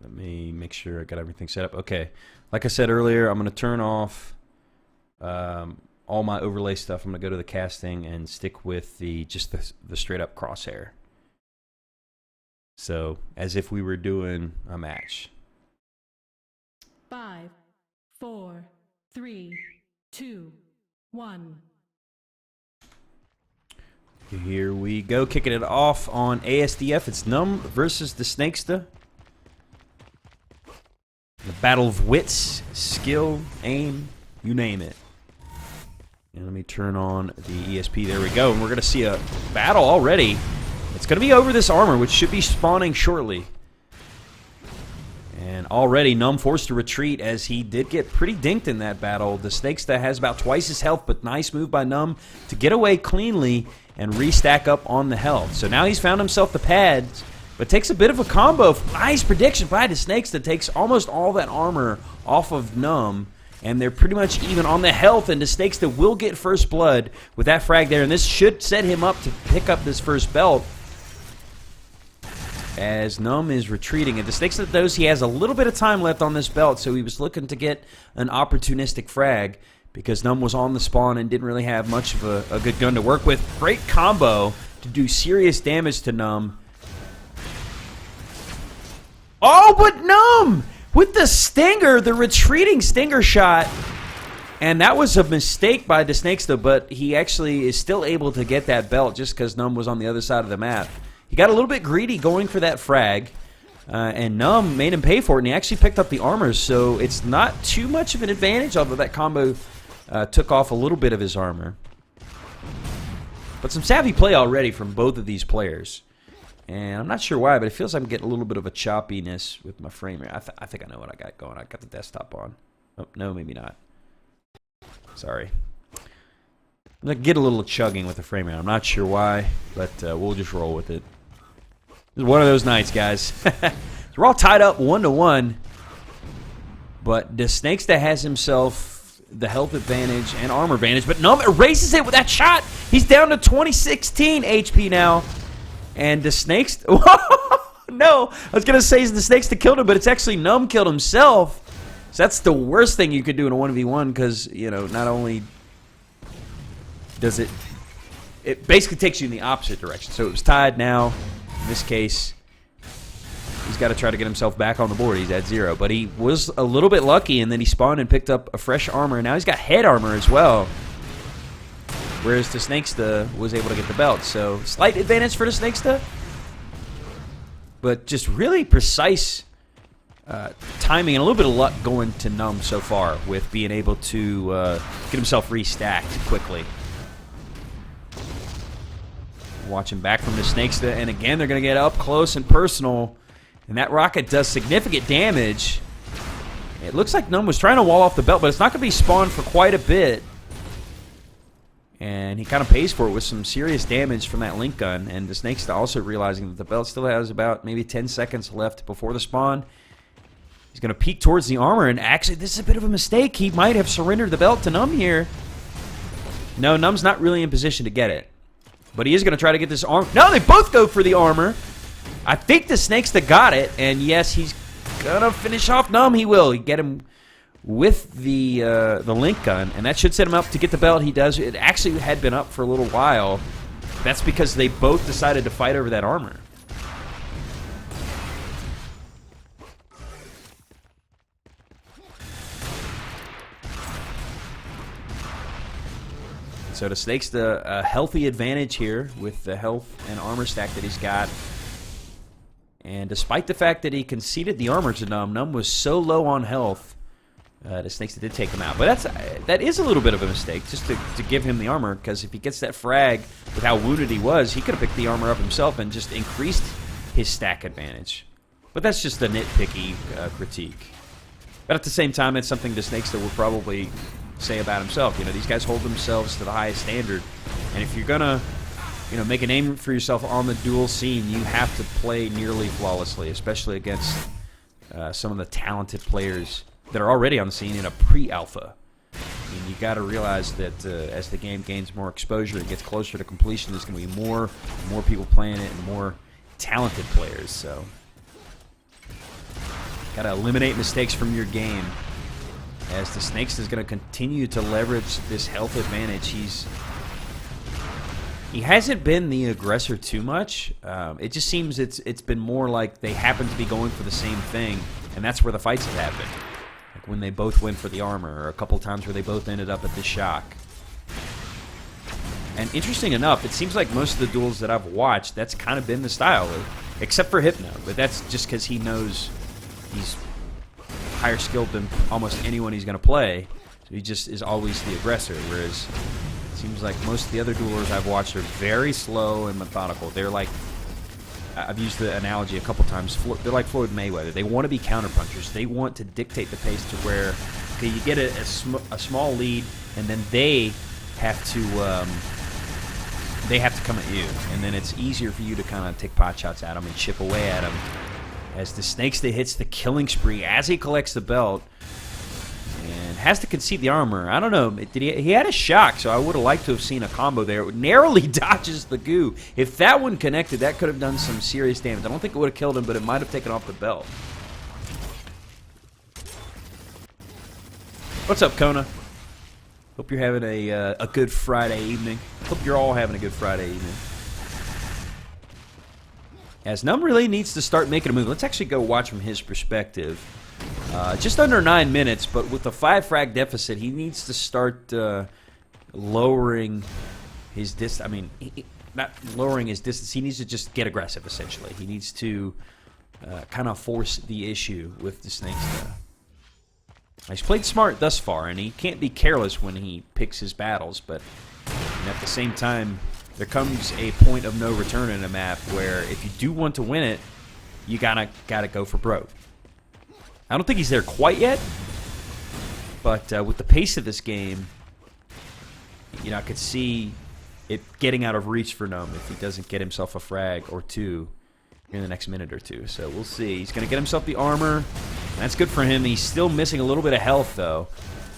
Let me make sure I got everything set up. Okay. Like I said earlier, I'm going to turn off all my overlay stuff. I'm going to go to the casting and stick with just the straight up crosshair. So, as if we were doing a match. 5, 4, 3, 2, 1. Here we go, kicking it off on ASDF. It's Numb versus DaSnaksta. The battle of wits, skill, aim, you name it. And let me turn on the ESP. There we go. And we're going to see a battle already. It's going to be over this armor, which should be spawning shortly. And already Numb forced to retreat as he did get pretty dinked in that battle. DaSnaksta has about twice his health, but nice move by Numb to get away cleanly and restack up on the health. So now he's found himself the pads, but takes a bit of a combo. Nice prediction by DaSnaksta. Takes almost all that armor off of Numb, and they're pretty much even on the health, and DaSnaksta will get first blood with that frag there, and this should set him up to pick up this first belt. As Numb is retreating, and DaSnaksta knows he has a little bit of time left on this belt, so he was looking to get an opportunistic frag because Numb was on the spawn and didn't really have much of a good gun to work with. Great combo to do serious damage to Numb. Oh, but Numb with the stinger, the retreating stinger shot, and that was a mistake by DaSnaksta, but he actually is still able to get that belt just because Numb was on the other side of the map. He got a little bit greedy going for that frag, and Numb made him pay for it, and he actually picked up the armor, so it's not too much of an advantage, although that combo took off a little bit of his armor. But some savvy play already from both of these players, and I'm not sure why, but it feels like I'm getting a little bit of a choppiness with my frame rate. I think I know what I got going. I got the desktop on. Oh, no, maybe not. Sorry. I'm going to get a little chugging with the frame rate. I'm not sure why, but we'll just roll with it. This is one of those nights, guys. So we're all tied up 1-1. But DaSnaksta has himself the health advantage and armor advantage. But Numb erases it with that shot. He's down to 2016 HP now. And DaSnaksta... No, I was going to say DaSnaksta killed him, but it's actually Numb killed himself. So that's the worst thing you could do in a 1v1 because, you know, not only does it basically takes you in the opposite direction. So it was tied now. In this case, he's got to try to get himself back on the board. He's at 0. But he was a little bit lucky, and then he spawned and picked up a fresh armor. And now he's got head armor as well. Whereas DaSnaksta was able to get the belt. So slight advantage for DaSnaksta. But just really precise timing and a little bit of luck going to Numb so far with being able to get himself restacked quickly. Watching back from DaSnaksta, and again they're going to get up close and personal, and that rocket does significant damage. It looks like Numb was trying to wall off the belt, but it's not going to be spawned for quite a bit, and he kind of pays for it with some serious damage from that link gun. And DaSnaksta also realizing that the belt still has about maybe 10 seconds left before the spawn. He's going to peek towards the armor, and actually this is a bit of a mistake. He might have surrendered the belt to Numb here. No, Numb's not really in position to get it. But he is going to try to get this armor. No, they both go for the armor. I think DaSnaksta got it. And yes, he's going to finish off Numb. He will. He get him with the link gun. And that should set him up to get the belt. He does. It actually had been up for a little while. That's because they both decided to fight over that armor. So DaSnaksta a healthy advantage here with the health and armor stack that he's got. And despite the fact that he conceded the armor to Numb, Numb was so low on health, DaSnaksta did take him out. But that is a little bit of a mistake, just to give him the armor, because if he gets that frag with how wounded he was, he could have picked the armor up himself and just increased his stack advantage. But that's just a nitpicky critique. But at the same time, it's something DaSnaksta will probably say about himself. You know, these guys hold themselves to the highest standard, and if you're gonna, you know, make a name for yourself on the duel scene, you have to play nearly flawlessly, especially against some of the talented players that are already on the scene in a pre-alpha. I mean, you got to realize that as the game gains more exposure, it gets closer to completion. There's going to be more people playing it and more talented players. So Got to eliminate mistakes from your game. As DaSnaksta is going to continue to leverage this health advantage. He hasn't been the aggressor too much. It just seems it's been more like they happen to be going for the same thing, and that's where the fights have happened. Like when they both went for the armor, or a couple times where they both ended up at the shock. And interesting enough, it seems like most of the duels that I've watched, that's kind of been the style, except for Hypno. But that's just because he knows he's higher skilled than almost anyone he's going to play. So he just is always the aggressor, whereas it seems like most of the other duelers I've watched are very slow and methodical. They're like, I've used the analogy a couple times, they're like Floyd Mayweather. They want to be counterpunchers. They want to dictate the pace to where, okay, you get a small lead, and then they have to come at you, and then it's easier for you to kind of take pot shots at them and chip away at them. As DaSnaksta hits the killing spree as he collects the belt and has to concede the armor. I don't know. He had a shock, so I would have liked to have seen a combo there. It narrowly dodges the goo. If that one connected, that could have done some serious damage. I don't think it would have killed him, but it might have taken off the belt. What's up, Kona? Hope you're having a good Friday evening. Hope you're all having a good Friday evening. As Numb really needs to start making a move. Let's actually go watch from his perspective. Just under 9 minutes, but with a 5 frag deficit, he needs to start lowering his distance. I mean, not lowering his distance. He needs to just get aggressive, essentially. He needs to kind of force the issue with DaSnaksta. He's played smart thus far, and he can't be careless when he picks his battles, but at the same time, there comes a point of no return in a map where if you do want to win it, you gotta go for broke. I don't think he's there quite yet, but with the pace of this game, you know, I could see it getting out of reach for Numb if he doesn't get himself a frag or two in the next minute or two. So we'll see. He's going to get himself the armor. That's good for him. He's still missing a little bit of health, though.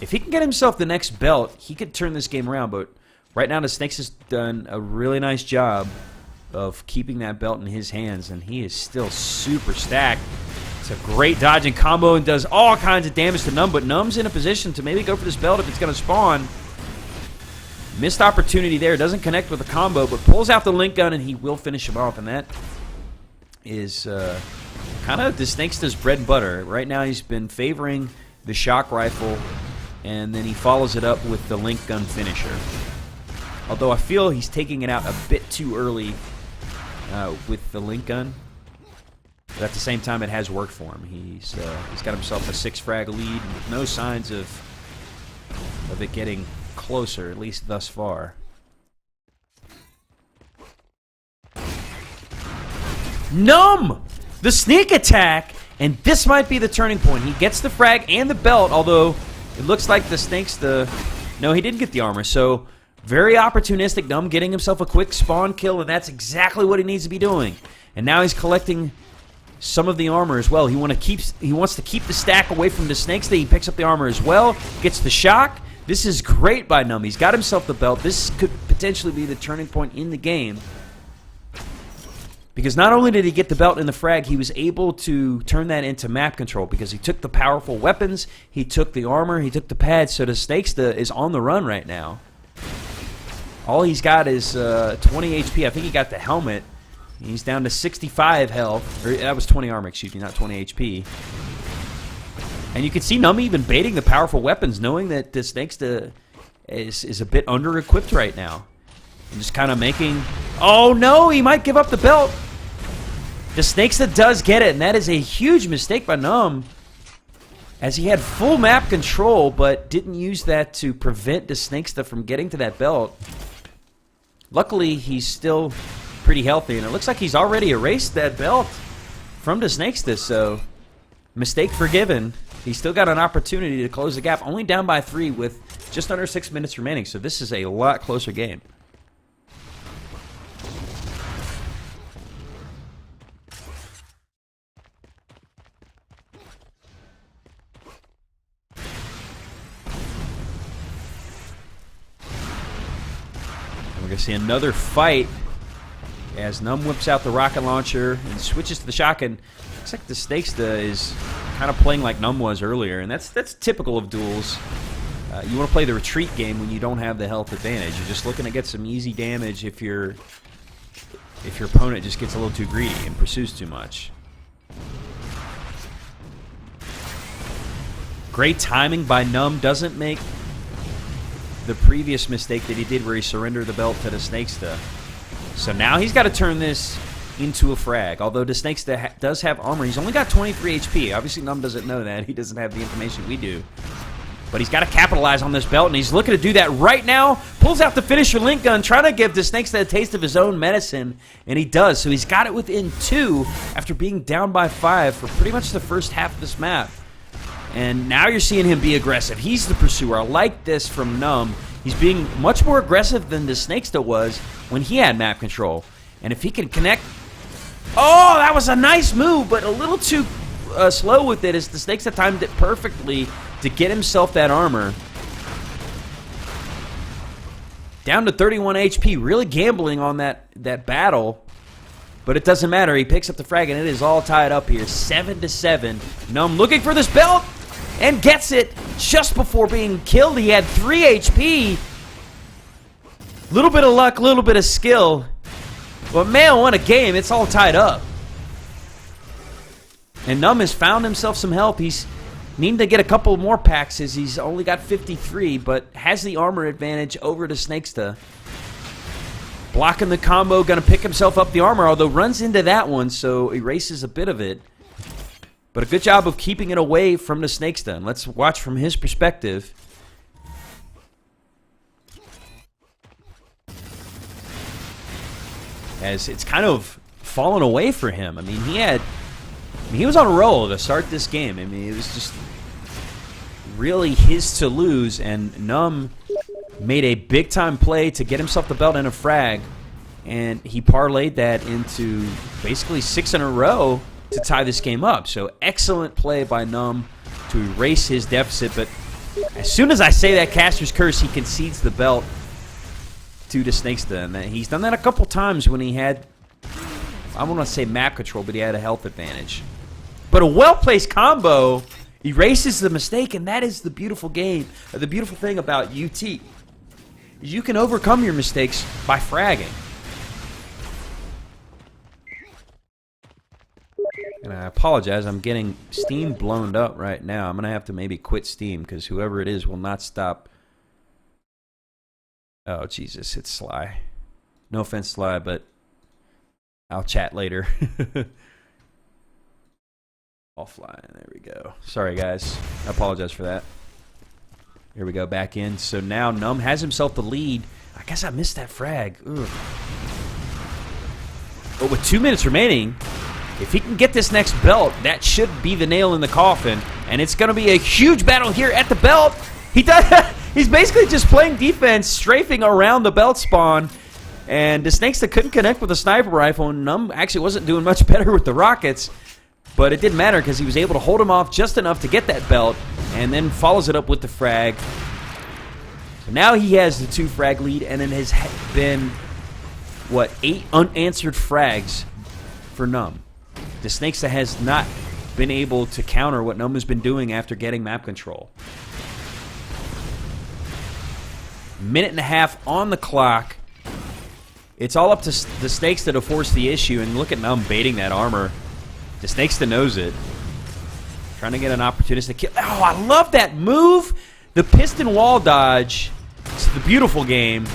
If he can get himself the next belt, he could turn this game around. But right now, DaSnaksta has done a really nice job of keeping that belt in his hands, and he is still super stacked. It's a great dodging combo and does all kinds of damage to Numb, but Numb's in a position to maybe go for this belt if it's going to spawn. Missed opportunity there. Doesn't connect with the combo, but pulls out the link gun, and he will finish him off, and that is kind of DaSnaksta's bread and butter. Right now he's been favoring the shock rifle, and then he follows it up with the link gun finisher. Although I feel he's taking it out a bit too early with the link gun. But at the same time, it has worked for him. He's got himself a 6 frag lead with no signs of it getting closer, at least thus far. Numb! The sneak attack, and this might be the turning point. He gets the frag and the belt, although it looks like DaSnaksta... No, he didn't get the armor, so very opportunistic. Numb getting himself a quick spawn kill, and that's exactly what he needs to be doing. And now he's collecting some of the armor as well. He wants to keep the stack away from DaSnaksta. He picks up the armor as well, gets the shock. This is great by Numb. He's got himself the belt. This could potentially be the turning point in the game. Because not only did he get the belt and the frag, he was able to turn that into map control because he took the powerful weapons, he took the armor, he took the pads, so DaSnaksta is on the run right now. All he's got is 20 HP. I think he got the helmet. He's down to 65 health. Or that was 20 armor, excuse me, not 20 HP. And you can see Numb even baiting the powerful weapons, knowing that DaSnaksta is a bit under-equipped right now. And just kind of making... Oh, no! He might give up the belt! DaSnaksta does get it, and that is a huge mistake by Numb, as he had full map control, but didn't use that to prevent DaSnaksta from getting to that belt. Luckily, he's still pretty healthy, and it looks like he's already erased that belt from DaSnaksta, so mistake forgiven. He's still got an opportunity to close the gap, only down by 3 with just under 6 minutes remaining, so this is a lot closer game. We're going to see another fight as Numb whips out the rocket launcher and switches to the shotgun. Looks like DaSnaksta is kind of playing like Numb was earlier, and that's typical of duels. You want to play the retreat game when you don't have the health advantage. You're just looking to get some easy damage if your opponent just gets a little too greedy and pursues too much. Great timing by Numb. Doesn't make the previous mistake that he did where he surrendered the belt to DaSnaksta. So now he's got to turn this into a frag. Although DaSnaksta does have armor, he's only got 23 HP. Obviously, Numb doesn't know that. He doesn't have the information we do. But he's got to capitalize on this belt, and he's looking to do that right now. Pulls out the finisher link gun, trying to give DaSnaksta a taste of his own medicine, and he does. So he's got it within 2 after being down by 5 for pretty much the first half of this map. And now you're seeing him be aggressive. He's the pursuer. I like this from Numb. He's being much more aggressive than DaSnaksta was when he had map control. And if he can connect... Oh, that was a nice move, but a little too slow with it as DaSnaksta timed it perfectly to get himself that armor. Down to 31 HP, really gambling on that battle. But it doesn't matter. He picks up the frag, and it is all tied up here. 7-7. Numb looking for this belt and gets it just before being killed. He had 3 HP. Little bit of luck, little bit of skill. But man, what a game. It's all tied up. And Numb has found himself some help. He's needing to get a couple more packs as he's only got 53, but has the armor advantage over DaSnaksta. Blocking the combo, going to pick himself up the armor, although runs into that one, so erases a bit of it. But a good job of keeping it away from DaSnaksta. And let's watch from his perspective. As it's kind of fallen away for him. I mean, he was on a roll to start this game. I mean, it was just really his to lose, and Numb made a big-time play to get himself the belt and a frag, and he parlayed that into basically 6 in a row to tie this game up. So excellent play by Numb to erase his deficit, but as soon as I say that Caster's Curse, he concedes the belt to DaSnaksta, and he's done that a couple times when he had, I don't want to say map control, but he had a health advantage. But a well-placed combo erases the mistake, and that is the beautiful game. The beautiful thing about UT is you can overcome your mistakes by fragging. And I apologize, I'm getting Steam blown up right now. I'm going to have to maybe quit Steam because whoever it is will not stop. Oh, Jesus, it's Sly. No offense, Sly, but I'll chat later. Offline, there we go. Sorry, guys. I apologize for that. Here we go, back in. So now Numb has himself the lead. I guess I missed that frag. Ugh. But with 2 minutes remaining, if he can get this next belt, that should be the nail in the coffin. And it's going to be a huge battle here at the belt. He does. He's basically just playing defense, strafing around the belt spawn. And DaSnaksta couldn't connect with a sniper rifle, and Numb actually wasn't doing much better with the rockets. But it didn't matter because he was able to hold him off just enough to get that belt, and then follows it up with the frag. So now he has the 2 frag lead, and it has been, what, 8 unanswered frags for Numb. DaSnaksta has not been able to counter what Numb has been doing after getting map control. Minute and a half on the clock. It's all up to DaSnaksta to force the issue, and look at Numb baiting that armor. DaSnaksta knows it. Trying to get an opportunistic kill. Oh, I love that move. The piston wall dodge. It's the beautiful game.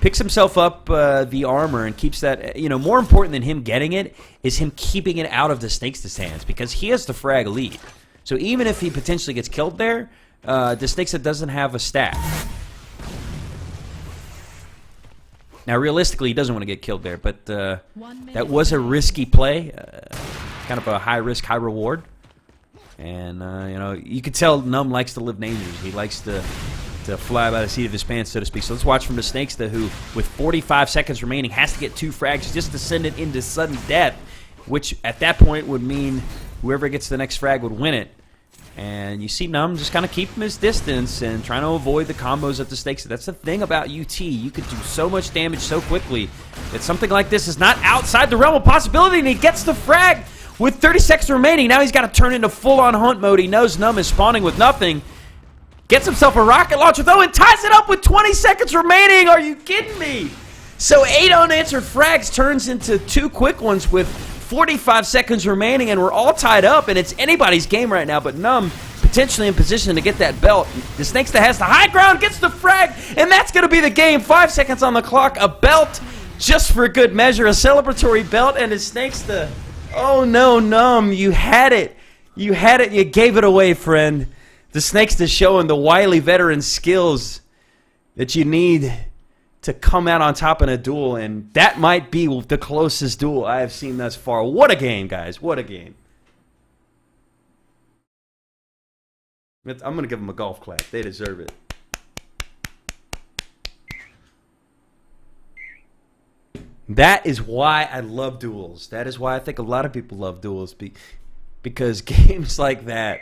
Picks himself up the armor and keeps that. You know, more important than him getting it is him keeping it out of DaSnaksta's hands because he has the frag lead. So even if he potentially gets killed there, DaSnaksta doesn't have a stack. Now, realistically, he doesn't want to get killed there, but that was a risky play, kind of a high-risk, high-reward. And, you know, you could tell Numb likes to live dangerous. He likes to fly by the seat of his pants, so to speak. So let's watch from DaSnaksta, who, with 45 seconds remaining, has to get 2 frags just to send it into sudden death, which at that point would mean whoever gets the next frag would win it. And you see Numb just kind of keeping his distance and trying to avoid the combos of DaSnaksta. That's the thing about UT. You could do so much damage so quickly that something like this is not outside the realm of possibility, and he gets the frag with 30 seconds remaining. Now he's got to turn into full-on hunt mode. He knows Numb is spawning with nothing. Gets himself a rocket launcher, though, and ties it up with 20 seconds remaining. Are you kidding me? So 8 unanswered frags turns into 2 quick ones with 45 seconds remaining, and we're all tied up, and it's anybody's game right now, but Numb potentially in position to get that belt. DaSnaksta has the high ground, gets the frag, and that's going to be the game. 5 seconds on the clock, a belt just for good measure, a celebratory belt, and DaSnaksta. Oh no, Numb, you had it. You had it, you gave it away, friend. DaSnaksta showing the wily veteran skills that you need to come out on top in a duel, and that might be the closest duel I have seen thus far. What a game, guys. What a game. I'm going to give them a golf clap. They deserve it. That is why I love duels. That is why I think a lot of people love duels, because games like that